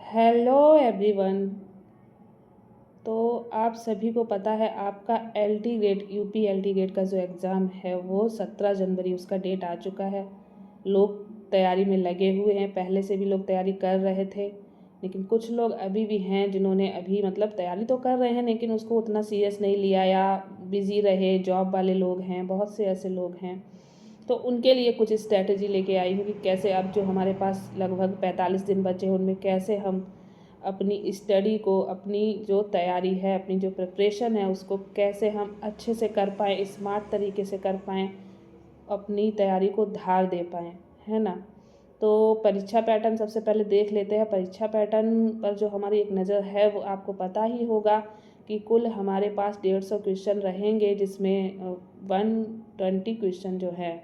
Hello everyone. तो आप सभी को पता है आपका LT grade UP LT grade का जो एग्ज़ाम है वो 17 जनवरी उसका डेट आ चुका है। लोग तैयारी में लगे हुए हैं, पहले से भी लोग तैयारी कर रहे थे, लेकिन कुछ लोग अभी भी हैं जिन्होंने अभी तैयारी तो कर रहे हैं लेकिन उसको उतना सीरियस नहीं लिया या बिज़ी रहे। जॉब वाले लोग हैं, बहुत से ऐसे लोग हैं, तो उनके लिए कुछ स्ट्रैटेजी लेके आई हूँ कि कैसे अब जो हमारे पास लगभग 45 दिन बचे हैं उनमें कैसे हम अपनी स्टडी को, अपनी जो तैयारी है, अपनी जो प्रिपरेशन है उसको कैसे हम अच्छे से कर पाएँ, स्मार्ट तरीके से कर पाएँ, अपनी तैयारी को धार दे पाएँ, है ना। तो परीक्षा पैटर्न सबसे पहले देख लेते हैं। परीक्षा पैटर्न पर जो हमारी एक नज़र है वो आपको पता ही होगा कि कुल हमारे पास 150 क्वेश्चन रहेंगे, जिसमें 120 क्वेश्चन जो है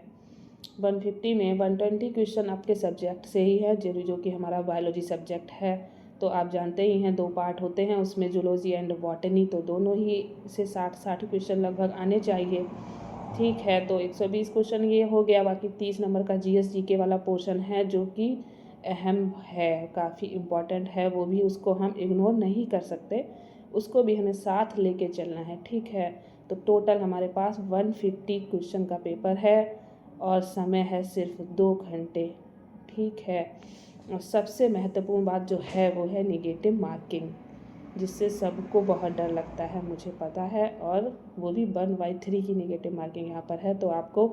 150 में 120 क्वेश्चन आपके सब्जेक्ट से ही है, जो कि हमारा बायोलॉजी सब्जेक्ट है। तो आप जानते ही हैं 2 पार्ट होते हैं उसमें, जूलॉजी एंड बॉटनी, तो दोनों ही से 60 क्वेश्चन लगभग आने चाहिए। ठीक है, तो 120 क्वेश्चन ये हो गया। बाकी 30 नंबर का जीएस जीके वाला पोर्शन है जो कि अहम है, काफ़ी इम्पॉर्टेंट है, वो भी उसको हम इग्नोर नहीं कर सकते, उसको भी हमें साथ लेके चलना है। ठीक है, तो टोटल हमारे पास 150 क्वेश्चन का पेपर है और समय है सिर्फ 2 घंटे। ठीक है, और सबसे महत्वपूर्ण बात जो है वो है निगेटिव मार्किंग, जिससे सबको बहुत डर लगता है, मुझे पता है, और वो भी 1/3 की निगेटिव मार्किंग यहाँ पर है। तो आपको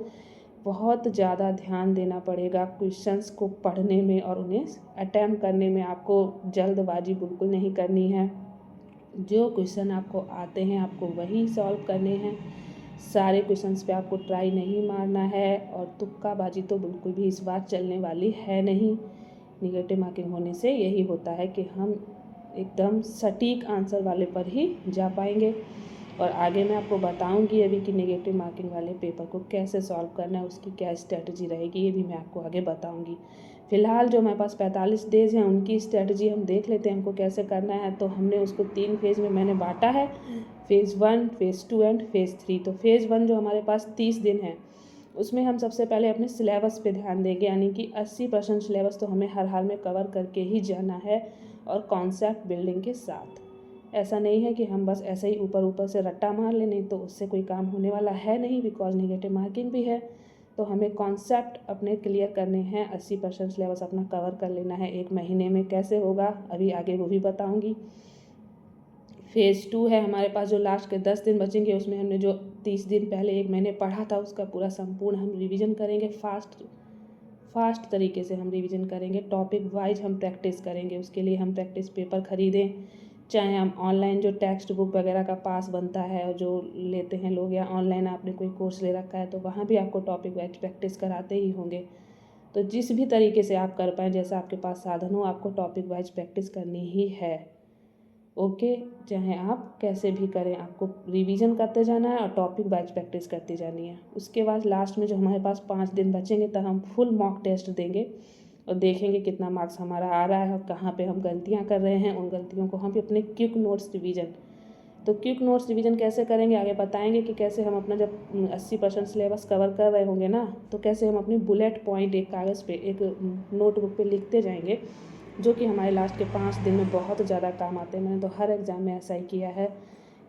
बहुत ज़्यादा ध्यान देना पड़ेगा क्वेश्चंस को पढ़ने में और उन्हें अटैम्प्ट करने में। आपको जल्दबाजी बिल्कुल नहीं करनी है। जो क्वेश्चन आपको आते हैं आपको वही सॉल्व करने हैं। सारे क्वेश्चंस पे आपको ट्राई नहीं मारना है, और तुक्काबाजी तो बिल्कुल भी इस बार चलने वाली है नहीं। निगेटिव मार्किंग होने से यही होता है कि हम एकदम सटीक आंसर वाले पर ही जा पाएंगे। और आगे मैं आपको बताऊंगी अभी कि निगेटिव मार्किंग वाले पेपर को कैसे सॉल्व करना है, उसकी क्या स्ट्रैटेजी रहेगी, ये भी मैं आपको आगे बताऊंगी। फ़िलहाल जो हमारे पास 45 डेज़ हैं उनकी स्ट्रैटेजी हम देख लेते हैं हमको कैसे करना है। तो हमने उसको 3 फेज़ में मैंने बांटा है, फ़ेज़ 1, फ़ेज़ 2 एंड फ़ेज़ 3। तो फ़ेज़ 1 जो हमारे पास 30 दिन है उसमें हम सबसे पहले अपने सिलेबस पे ध्यान देंगे, यानी कि 80% सिलेबस तो हमें हर हाल में कवर करके ही जाना है, और कॉन्सेप्ट बिल्डिंग के साथ। ऐसा नहीं है कि हम बस ऐसे ही ऊपर ऊपर से रट्टा मार लें, नहीं तो उससे कोई काम होने वाला है नहीं, बिकॉज निगेटिव मार्किंग भी है। तो हमें कॉन्सेप्ट अपने क्लियर करने हैं, 80% सिलेबस अपना कवर कर लेना है। 1 महीने में कैसे होगा अभी आगे वो भी बताऊँगी। फ़ेज़ 2 है हमारे पास, जो लास्ट के 10 दिन बचेंगे उसमें हमने जो 30 दिन पहले 1 महीने पढ़ा था उसका पूरा संपूर्ण हम रिवीजन करेंगे। फास्ट तरीके से हम रिवीजन करेंगे, टॉपिक वाइज हम प्रैक्टिस करेंगे। उसके लिए हम प्रैक्टिस पेपर ख़रीदें, चाहे हम ऑनलाइन जो टेक्स्ट बुक वगैरह का पास बनता है और जो लेते हैं लोग, या ऑनलाइन आपने कोई कोर्स ले रखा है तो वहाँ भी आपको टॉपिक वाइज प्रैक्टिस कराते ही होंगे। तो जिस भी तरीके से आप कर पाएँ, जैसा आपके पास साधन हो, आपको टॉपिक वाइज प्रैक्टिस करनी ही है। ओके, चाहे आप कैसे भी करें, आपको रिवीजन करते जाना है और टॉपिक वाइज प्रैक्टिस करती जानी है। उसके बाद लास्ट में जो हमारे पास 5 दिन बचेंगे तब हम फुल मॉक टेस्ट देंगे और देखेंगे कितना मार्क्स हमारा आ रहा है और कहाँ पे हम गलतियाँ कर रहे हैं। उन गलतियों को हम अपने क्विक नोट्स रिवीजन, तो क्विक नोट्स रिवीजन कैसे करेंगे आगे बताएंगे कि कैसे हम अपना जब 80% सिलेबस कवर कर रहे होंगे ना, तो कैसे हम अपनी बुलेट पॉइंट एक कागज़ पे, एक नोटबुक पे लिखते जाएंगे, जो कि हमारे लास्ट के 5 दिन में बहुत ज़्यादा काम आते हैं। मैंने तो हर एग्ज़ाम में ऐसा ही किया है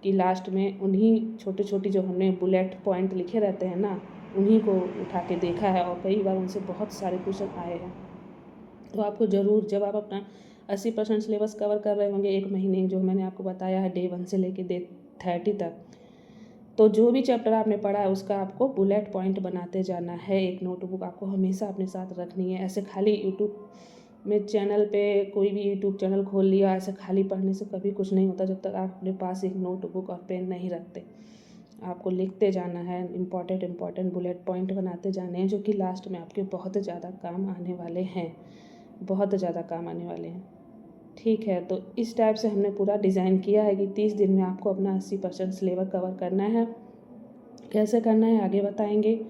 कि लास्ट में उन्हीं छोटी छोटी जो हमने बुलेट पॉइंट लिखे रहते हैं ना, उन्हीं को उठा के देखा है और कई बार उनसे बहुत सारे क्वेश्चन आए हैं। तो आपको ज़रूर, जब आप अपना 80% सिलेबस कवर कर रहे होंगे 1 महीने, जो मैंने आपको बताया है डे 1 से लेके डे 30 तक, तो जो भी चैप्टर आपने पढ़ा है उसका आपको बुलेट पॉइंट बनाते जाना है। एक नोटबुक आपको हमेशा अपने साथ रखनी है। ऐसे खाली यूट्यूब में चैनल पे कोई भी यूट्यूब चैनल खोल लिया, ऐसे खाली पढ़ने से कभी कुछ नहीं होता जब तक आप अपने पास एक नोटबुक और पेन नहीं रखते। आपको लिखते जाना है, इम्पॉर्टेंट बुलेट पॉइंट बनाते जाने हैं, जो कि लास्ट में आपके बहुत ज़्यादा काम आने वाले हैं, बहुत ज़्यादा काम आने वाले हैं। ठीक है, तो इस टाइप से हमने पूरा डिज़ाइन किया है कि 30 दिन में आपको अपना 80% सिलेबस कवर करना है। कैसे करना है आगे बताएंगे।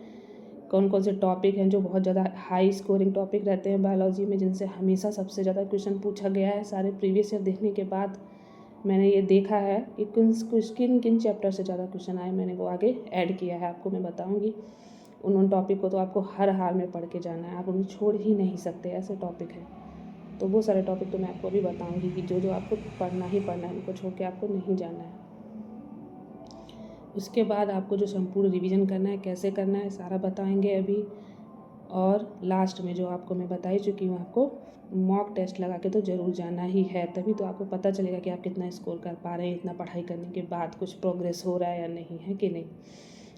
कौन कौन से टॉपिक हैं जो बहुत ज़्यादा हाई स्कोरिंग टॉपिक रहते हैं बायोलॉजी में, जिनसे हमेशा सबसे ज़्यादा क्वेश्चन पूछा गया है। सारे प्रीवियस ईयर देखने के बाद मैंने ये देखा है कि किन किन चैप्टर से ज़्यादा क्वेश्चन आए, मैंने वो आगे ऐड किया है, आपको मैं बताऊँगी। उन टॉपिक को तो आपको हर हाल में पढ़ के जाना है, आप उन्हें छोड़ ही नहीं सकते, ऐसे टॉपिक है। तो वो सारे टॉपिक तो मैं आपको अभी बताऊंगी कि जो जो आपको पढ़ना ही पढ़ना है, उनको छोड़ के आपको नहीं जाना है। उसके बाद आपको जो संपूर्ण रिवीजन करना है, कैसे करना है, सारा बताएंगे अभी। और लास्ट में जो आपको मैं बता ही चुकी हूँ, आपको मॉक टेस्ट लगा के तो ज़रूर जाना ही है, तभी तो आपको पता चलेगा कि आप कितना स्कोर कर पा रहे हैं। इतना पढ़ाई करने के बाद कुछ प्रोग्रेस हो रहा है या नहीं, है कि नहीं।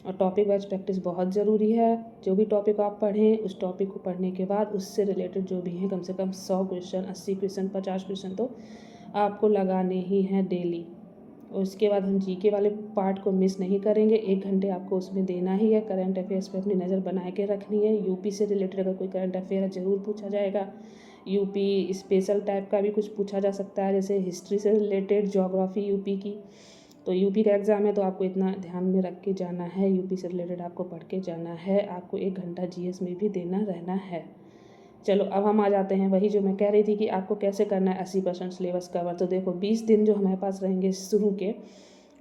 और टॉपिक वाइज प्रैक्टिस बहुत ज़रूरी है। जो भी टॉपिक आप पढ़ें, उस टॉपिक को पढ़ने के बाद उससे रिलेटेड जो भी हैं कम से कम 100 क्वेश्चन, 80 क्वेश्चन, 50 क्वेश्चन तो आपको लगाने ही हैं डेली। और उसके बाद हम जीके वाले पार्ट को मिस नहीं करेंगे। 1 घंटे आपको उसमें देना ही है। करंट अफेयर्स पे अपनी नज़र बना के रखनी है। यूपी से रिलेटेड अगर कोई करंट अफेयर ज़रूर पूछा जाएगा। यूपी स्पेशल टाइप का भी कुछ पूछा जा सकता है, जैसे हिस्ट्री से रिलेटेड, ज्योग्राफी यूपी की। तो यूपी का एग्ज़ाम है तो आपको इतना ध्यान में रख के जाना है, यूपी से रिलेटेड आपको पढ़ के जाना है। आपको 1 घंटा जीएस में भी देना रहना है। चलो अब हम आ जाते हैं वही जो मैं कह रही थी कि आपको कैसे करना है 80% सिलेबस कवर। तो देखो 20 दिन जो हमारे पास रहेंगे शुरू के,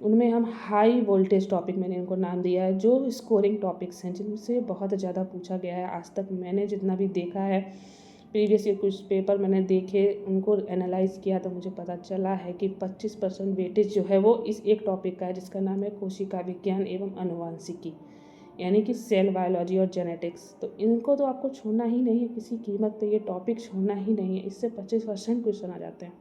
उनमें हम हाई वोल्टेज टॉपिक, मैंने इनको नाम दिया है, जो स्कोरिंग टॉपिक्स हैं, जिनसे बहुत ज़्यादा पूछा गया है आज तक। मैंने जितना भी देखा है, प्रीवियस ईयर कुछ पेपर मैंने देखे, उनको एनालाइज किया, तो मुझे पता चला है कि 25% वेटेज जो है वो इस एक टॉपिक का है, जिसका नाम है कोशिका विज्ञान एवं आनुवांशिकी, यानी कि सेल बायोलॉजी और जेनेटिक्स। तो इनको तो आपको छोड़ना ही नहीं है किसी कीमत पे, ये टॉपिक छोड़ना ही नहीं है। इससे 25% क्वेश्चन आ जाते हैं,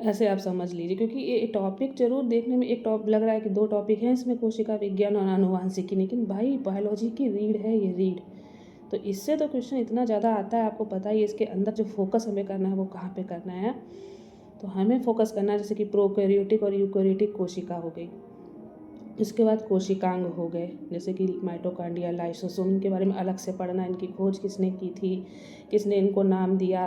ऐसे आप समझ लीजिए। क्योंकि ये टॉपिक जरूर देखने में एक टॉप लग रहा है कि 2 टॉपिक हैं इसमें, कोशिका विज्ञान और आनुवांशिकी, लेकिन भाई बायोलॉजी की रीड है ये रीड। तो इससे तो क्वेश्चन इतना ज़्यादा आता है, आपको पता ही है। इसके अंदर जो फोकस हमें करना है वो कहाँ पे करना है, तो हमें फोकस करना है जैसे कि प्रोकैरियोटिक और यूकैरियोटिक कोशिका हो गई। इसके बाद कोशिकांग हो गए, जैसे कि माइटोकॉन्ड्रिया, लाइसोसोम, इनके बारे में अलग से पढ़ना, इनकी खोज किसने की थी, किसने इनको नाम दिया,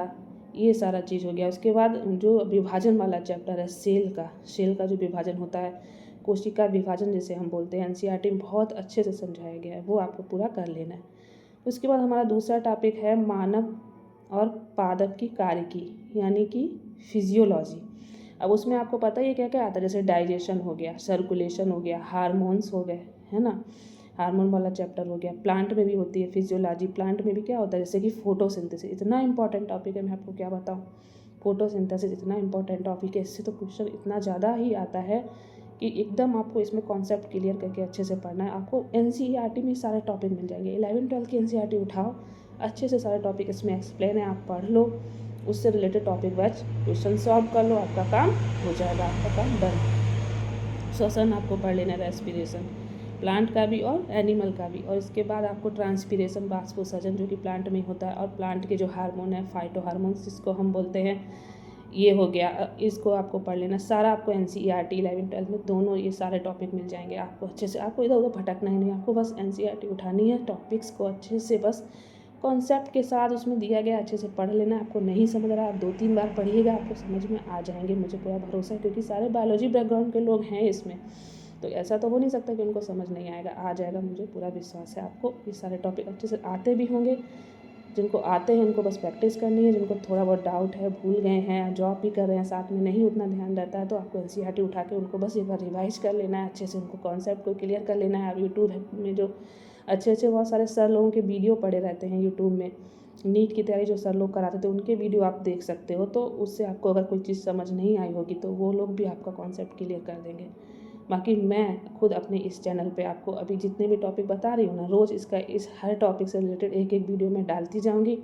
ये सारा चीज़ हो गया। उसके बाद जो विभाजन वाला चैप्टर है सेल का जो विभाजन होता है, कोशिका विभाजन जिसे हम बोलते हैं, एनसीईआरटी में बहुत अच्छे से समझाया गया है, वो आपको पूरा कर लेना है। उसके बाद हमारा दूसरा टॉपिक है मानव और पादप की कार्यकी, यानी कि फिजियोलॉजी। अब उसमें आपको पता ही है क्या क्या आता है, जैसे डाइजेशन हो गया, सर्कुलेशन हो गया, हार्मोन्स हो गए, है ना, हार्मोन वाला चैप्टर हो गया। प्लांट में भी होती है फिजियोलॉजी, प्लांट में भी क्या होता है, जैसे कि फोटोसिंथेसिस, इतना इंपॉर्टेंट टॉपिक है, मैं आपको क्या बताऊँ। फोटोसिंथेसिस इतना इंपॉर्टेंट टॉपिक है, इससे तो क्वेश्चन इतना ज़्यादा ही आता है कि एकदम आपको इसमें कॉन्सेप्ट क्लियर करके अच्छे से पढ़ना है। आपको एनसीईआरटी में सारे टॉपिक मिल जाएंगे। 11-12 की एनसीईआरटी उठाओ, अच्छे से सारे टॉपिक इसमें एक्सप्लेन है, आप पढ़ लो, उससे related topic wise question solve कर लो, आपका काम हो जाएगा, आपका काम डन। श्वसन आपको पढ़ लेना, रेस्पिरेशन प्लांट का भी और एनिमल का भी। और इसके बाद आपको ट्रांसपीरेशन, बाष्पोत्सर्जन, जो कि प्लांट में होता है, और प्लांट के जो हार्मोन है, फाइटो हार्मोन्स जिसको हम बोलते हैं, ये हो गया। इसको आपको पढ़ लेना सारा। आपको एनसीईआरटी 11-12 में दोनों ये सारे टॉपिक मिल जाएंगे आपको अच्छे से। आपको इधर उधर भटकना ही नहीं, आपको बस एनसीईआरटी उठानी है, टॉपिक्स को अच्छे से बस कॉन्सेप्ट के साथ उसमें दिया गया अच्छे से पढ़ लेना। आपको नहीं समझ रहा, आप 2-3 बार पढ़िएगा, आपको समझ में आ जाएंगे, मुझे पूरा भरोसा है, क्योंकि सारे बायोलॉजी बैकग्राउंड के लोग हैं इसमें, तो ऐसा तो हो नहीं सकता कि उनको समझ नहीं आएगा, आ जाएगा, मुझे पूरा विश्वास है। आपको ये सारे टॉपिक अच्छे से आते भी होंगे, जिनको आते हैं उनको बस प्रैक्टिस करनी है, जिनको थोड़ा बहुत डाउट है, भूल गए हैं, जॉब भी कर रहे हैं साथ में, नहीं उतना ध्यान रहता है, तो आपको एनसीईआरटी उठा के उनको बस एक बार रिवाइज कर लेना है, अच्छे से उनको कॉन्सेप्ट को क्लियर कर लेना है। आप यूट्यूब में जो अच्छे अच्छे बहुत सारे सर लोगों के वीडियो पड़े रहते हैं यूट्यूब में, नीट की तैयारी जो सर लोग कराते थे उनके वीडियो आप देख सकते हो, तो उससे आपको अगर कोई चीज़ समझ नहीं आई होगी तो वो लोग भी आपका कॉन्सेप्ट क्लियर कर देंगे। बाकी मैं खुद अपने इस चैनल पे आपको अभी जितने भी टॉपिक बता रही हूँ ना, रोज़ इस हर टॉपिक से रिलेटेड एक एक वीडियो में डालती जाऊँगी।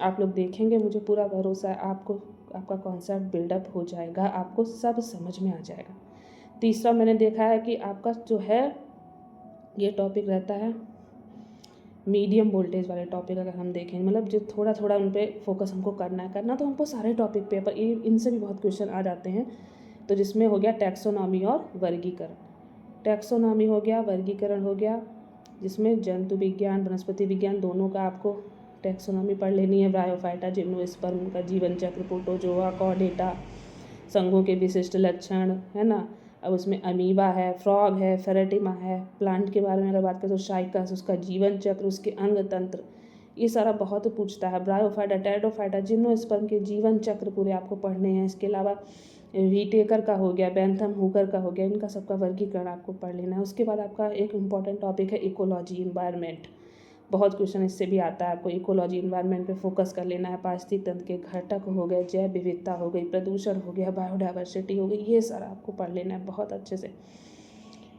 आप लोग देखेंगे, मुझे पूरा भरोसा है, आपको आपका कॉन्सेप्ट बिल्डअप हो जाएगा, आपको सब समझ में आ जाएगा। तीसरा मैंने देखा है कि आपका जो है ये टॉपिक रहता है मीडियम वोल्टेज वाले टॉपिक। अगर हम देखें, मतलब जो थोड़ा थोड़ा उन पर फोकस हमको करना तो हमको सारे टॉपिक पे, पर इनसे भी बहुत क्वेश्चन आ जाते हैं। तो जिसमें हो गया टैक्सोनॉमी और वर्गीकरण, टैक्सोनॉमी हो गया, वर्गीकरण हो गया, जिसमें जंतु विज्ञान, वनस्पति विज्ञान दोनों का आपको टैक्सोनॉमी पढ़ लेनी है। ब्रायोफाइटा, जिम्नोस्पर्म का जीवन चक्र, प्रोटोजोआ, कॉर्डेटा, संघों के विशिष्ट लक्षण, है ना। अब उसमें अमीबा है, फ्रॉग है, फेरेटिमा है। प्लांट के बारे में अगर बात करें तो शाइकस, उसका जीवन चक्र, उसके अंग तंत्र, ये सारा बहुत पूछता है। ब्रायोफाइटा, टेरिडोफाइटा, जिम्नोस्पर्म के जीवन चक्र पूरे आपको पढ़ने हैं। इसके अलावा व्हीटेकर का हो गया, बेंथम हुकर का हो गया, इनका सबका वर्गीकरण आपको पढ़ लेना है। उसके बाद आपका एक इम्पॉर्टेंट टॉपिक है इकोलॉजी, इन्वायरमेंट। बहुत क्वेश्चन इससे भी आता है। आपको इकोलॉजी इन्वायरमेंट पे फोकस कर लेना है। पारिस्थितिक तंत्र के घटक हो गए, जैव विविधता हो गई, प्रदूषण हो गया, बायोडाइवर्सिटी हो गई, ये सारा आपको पढ़ लेना है बहुत अच्छे से।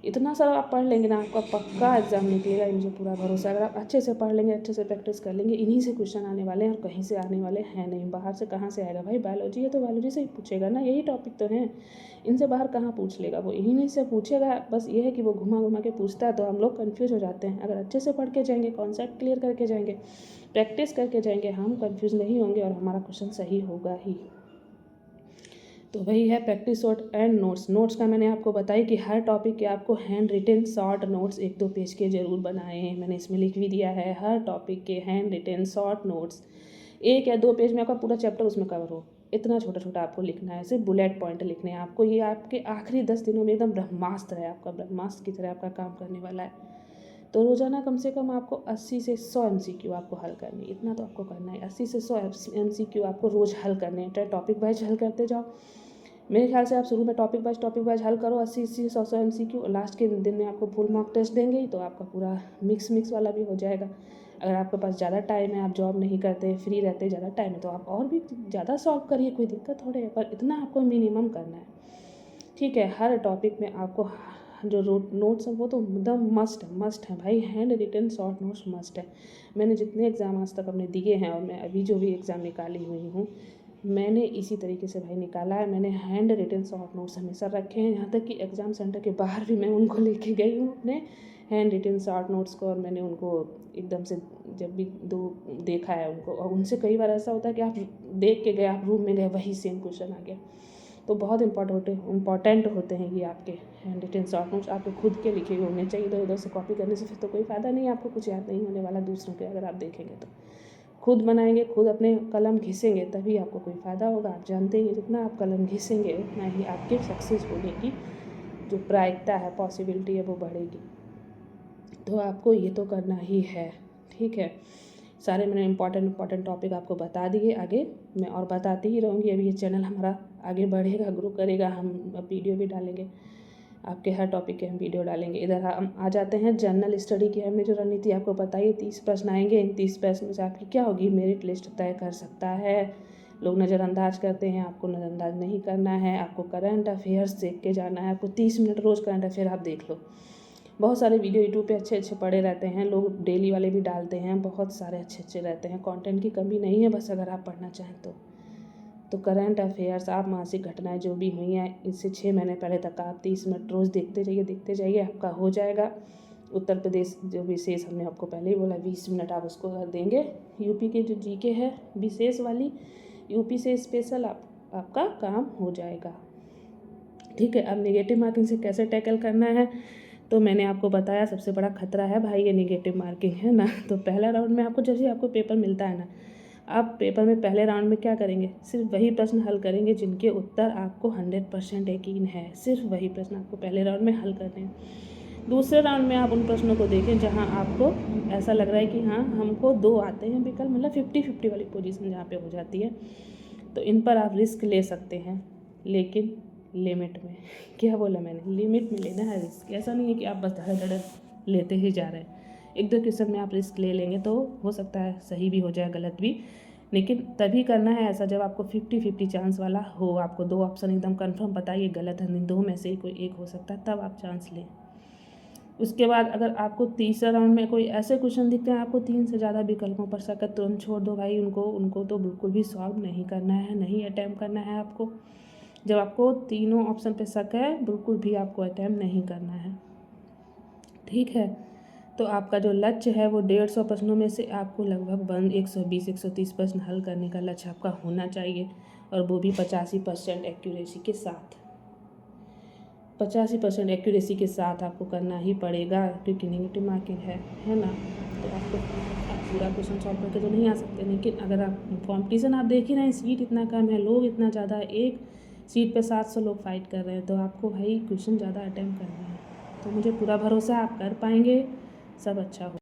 इतना सारा आप पढ़ लेंगे ना, आपका पक्का एग्जाम निकलेगा, ये मुझे पूरा भरोसा है। अगर आप अच्छे से पढ़ लेंगे, अच्छे से प्रैक्टिस कर लेंगे, इन्हीं से क्वेश्चन आने वाले हैं और कहीं से आने वाले हैं नहीं। बाहर से कहाँ से आएगा भाई? बायोलॉजी है तो बायोलॉजी से ही पूछेगा ना, यही टॉपिक तो है। इनसे बाहर कहाँ पूछ लेगा वो? इन्हीं से पूछेगा। बस ये है कि वो घुमा घुमा के पूछता है तो हम लोग कन्फ्यूज हो जाते हैं। अगर अच्छे से पढ़ के जाएंगे, कॉन्सेप्ट क्लियर करके जाएंगे, प्रैक्टिस करके जाएंगे, हम कन्फ्यूज नहीं होंगे और हमारा क्वेश्चन सही होगा ही। तो वही है practice short and notes. Notes का मैंने आपको बताया कि हर टॉपिक के आपको hand retain short notes 1-2 page के ज़रूर बनाए हैं। मैंने इसमें लिख भी दिया है, हर टॉपिक के हैंड रिटेन शॉर्ट नोट्स 1 या 2 पेज में आपका पूरा चैप्टर उसमें कवर हो, इतना छोटा छोटा आपको लिखना है। सिर्फ बुलेट पॉइंट लिखने हैं आपको। ये आपके आखिरी 10 दिनों में एकदम ब्रह्मास्त्र है, आपका ब्रह्मास्त्र की तरह आपका काम करने वाला है। तो रोज़ाना कम से कम आपको 80 से 100 MCQ आपको हल करनी है। इतना तो आपको करना है, 80 से 100 MCQ आपको रोज़ हल करने हैं। चाहे टॉपिक वाइज हल करते जाओ। मेरे ख्याल से आप शुरू में टॉपिक वाइज हल करो 80 से 100 MCQ, लास्ट के दिन में आपको फुल मार्क टेस्ट देंगे ही, तो आपका पूरा मिक्स वाला भी हो जाएगा। अगर आपके पास ज़्यादा टाइम है, आप जॉब नहीं करते, फ्री रहते, ज़्यादा टाइम है, तो आप और भी ज़्यादा सॉल्व करिए, कोई दिक्कत थोड़े है। पर इतना आपको मिनिमम करना है, ठीक है। हर टॉपिक में आपको जो नोट्स हैं वो तो एकदम मस्ट है भाई। Handwritten short notes must है। मैंने जितने एग्ज़ाम आज तक अपने दिए हैं और मैं अभी जो भी एग्ज़ाम निकाली हुई हूँ, मैंने इसी तरीके से भाई निकाला है। मैंने हैंड रिटन शॉर्ट नोट्स हमेशा रखे हैं, यहाँ तक कि एग्ज़ाम सेंटर के बाहर भी मैं उनको लेके गई हूँ अपने हैंड रिटन शॉर्ट नोट्स को। और मैंने उनको एकदम से जब भी देखा है उनको, और उनसे कई बार ऐसा होता है कि आप देख के गए, आप रूम में गए, वही सेम क्वेश्चन आ गया। तो बहुत इम्पॉर्टेंट होते हैं ये आपके हैंड रिटन शॉर्ट नोट्स। आपके खुद के लिखे हुए होने चाहिए। इधर उधर से कॉपी करने से फिर तो कोई फ़ायदा नहीं है, आपको कुछ याद नहीं होने वाला दूसरों के। अगर आप देखेंगे तो खुद बनाएंगे, खुद अपने कलम घिसेंगे, तभी आपको कोई फ़ायदा होगा। आप जानते हैं जितना आप कलम घिसेंगे उतना ही आपके सक्सेस होने की जो प्रायिकता है, पॉसिबिलिटी है, वो बढ़ेगी। तो आपको ये तो करना ही है, ठीक है। सारे मैंने इम्पॉर्टेंट टॉपिक आपको बता दिए। आगे मैं और बताती ही रहूँगी। अभी ये चैनल हमारा आगे बढ़ेगा, ग्रो करेगा। हम वीडियो भी डालेंगे, आपके हर टॉपिक के हम वीडियो डालेंगे। इधर हम आ जाते हैं जनरल स्टडी की। हमने जो रणनीति आपको बताई है, 30 प्रश्न आएंगे। इन 30 प्रश्न में से आपकी क्या होगी? मेरिट लिस्ट तय कर सकता है। लोग नज़रअंदाज करते हैं, आपको नज़रअंदाज नहीं करना है। आपको करंट अफेयर्स देख के जाना है। आपको 30 मिनट रोज़ करंट अफेयर आप देख लो। बहुत सारे वीडियो यूट्यूब पे अच्छे पड़े रहते हैं, लोग डेली वाले भी डालते हैं, बहुत सारे अच्छे रहते हैं। कंटेंट की कमी नहीं है, बस अगर आप पढ़ना चाहें तो करंट अफेयर्स, आप मासिक घटनाएं जो भी हुई हैं इससे 6 महीने पहले तक आप 30 मिनट रोज़ देखते जाइए, आपका हो जाएगा। उत्तर प्रदेश जो विशेष, हमने आपको पहले ही बोला, 20 मिनट आप उसको अगर देंगे। यूपी की जो जीके है विशेष वाली, यूपी से स्पेशल, आपका काम हो जाएगा, ठीक है। अब नेगेटिव मार्किंग से कैसे टैकल करना है, तो मैंने आपको बताया सबसे बड़ा खतरा है भाई ये नेगेटिव मार्किंग, है ना। तो पहला राउंड में आपको जैसे आपको पेपर मिलता है ना, आप पेपर में पहले राउंड में क्या करेंगे? सिर्फ वही प्रश्न हल करेंगे जिनके उत्तर आपको 100% यकीन है। सिर्फ वही प्रश्न आपको पहले राउंड में हल करने हैं। दूसरे राउंड में आप उन प्रश्नों को देखें जहां आपको ऐसा लग रहा है कि हाँ हमको 2 आते हैं विकल्प, मतलब 50-50 वाली पोजीशन जहाँ पे हो जाती है, तो इन पर आप रिस्क ले सकते हैं, लेकिन लिमिट में। क्या बोला मैंने? लिमिट में लेना है रिस्क। ऐसा नहीं है कि आप बस धड़ाधड़ लेते ही जा रहे हैं। 1-2 क्वेश्चन में आप रिस्क ले लेंगे तो हो सकता है सही भी हो जाए, गलत भी, लेकिन तभी करना है ऐसा जब आपको 50-50 चांस वाला हो। आपको 2 ऑप्शन एकदम कंफर्म पता है ये गलत है, 2 में से ही कोई एक हो सकता है, तब आप चांस लें। उसके बाद अगर आपको तीसरा राउंड में कोई ऐसे क्वेश्चन दिखते हैं, आपको 3 से ज़्यादा विकल्पों पर शक है, तुरंत छोड़ दो भाई उनको तो बिल्कुल भी सॉल्व नहीं करना है, नहीं अटैम्प्ट करना है आपको। जब आपको तीनों ऑप्शन पे शक है, बिल्कुल भी आपको अटैम्प्ट नहीं करना है, ठीक है। तो आपका जो लक्ष्य है वो 150 प्रश्नों में से आपको लगभग 120-130 प्रश्न हल करने का लक्ष्य आपका होना चाहिए, और वो भी 85% एक्यूरेसी के साथ। 85% एक्यूरेसी के साथ आपको करना ही पड़ेगा, क्योंकि नेगेटिव मार्किंग है ना। तो आप पूरा क्वेश्चन सॉल्व करके तो नहीं आ सकते, लेकिन अगर आप कॉम्पिटिशन आप देख ही रहे हैं, सीट इतना कम है, लोग इतना ज़्यादा है, एक सीट पे 700 लोग फाइट कर रहे हैं, तो आपको भाई क्वेश्चन ज़्यादा अटेम्प्ट करना है। तो मुझे पूरा भरोसा है आप कर पाएंगे, सब अच्छा हो।